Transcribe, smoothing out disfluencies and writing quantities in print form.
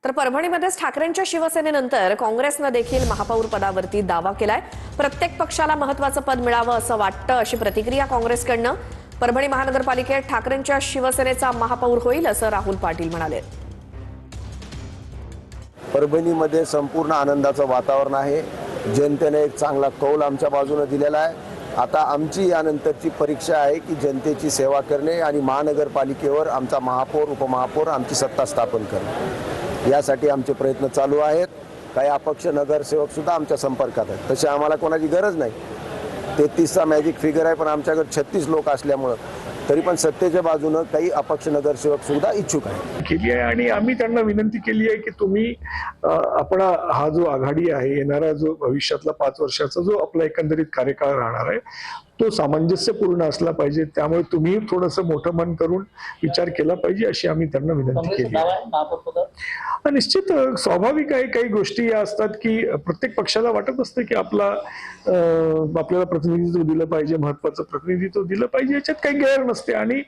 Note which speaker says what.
Speaker 1: तर परभणीमध्येच ठाकरेंच्या शिवसेनेनंतर काँग्रेसनं देखील महापौर पदावरती दावा केलाय। प्रत्येक पक्षाला महत्त्वाचं पद मिळावं असं वाटतं अशी प्रतिक्रिया काँग्रेसकडनं। परभणी महानगरपालिकेत ठाकरेंच्या शिवसेनेचा महापौर होईल असं राहुल पाटील म्हणाले।
Speaker 2: परभणीमध्ये संपूर्ण आनंदाचं वातावरण आहे। जनतेने एक चांगला कौल आमच्या बाजूने दिलेला आहे। आता आमची यानंतरची परीक्षा आहे की जनतेची सेवा करणे आणि महानगरपालिकेवर आमचा महापौर उपमहापौर आमची सत्ता स्थापन करणे, यासाठी आमचे प्रयत्न चालू आहेत। काही अपक्ष नगरसेवक सुद्धा आमच्या संपर्कात आहेत। तशी आम्हाला कोणाची गरज नाही। 33चा मॅजिक फिगर आहे, पण आमच्याकडे 36 लोक असल्यामुळे तरी पण सत्तेच्या बाजूने काही अपक्ष नगरसेवक सुद्धा इच्छुक आहेत
Speaker 3: केली आहे। आणि आम्ही त्यांना विनंती केली आहे की तुम्ही आपला हा जो आघाडी आहे, येणारा जो भविष्यातला 5 वर्षाचा जो आपला एकंदरीत कार्यकाळ राहणार आहे तो सामंजस्यपूर्ण असला पाहिजे। त्यामुळे तुम्ही थोडंसं मोठं मन करून विचार केला पाहिजे अशी आम्ही त्यांना विनंती केली आहे। निश्चित स्वाभाविक आहे, काही गोष्टी या असतात की प्रत्येक पक्षाला वाटत असतं की आपल्याला प्रतिनिधित्व दिलं पाहिजे, महत्वाचं प्रतिनिधित्व दिलं पाहिजे, याच्यात काही गैर नसते। आणि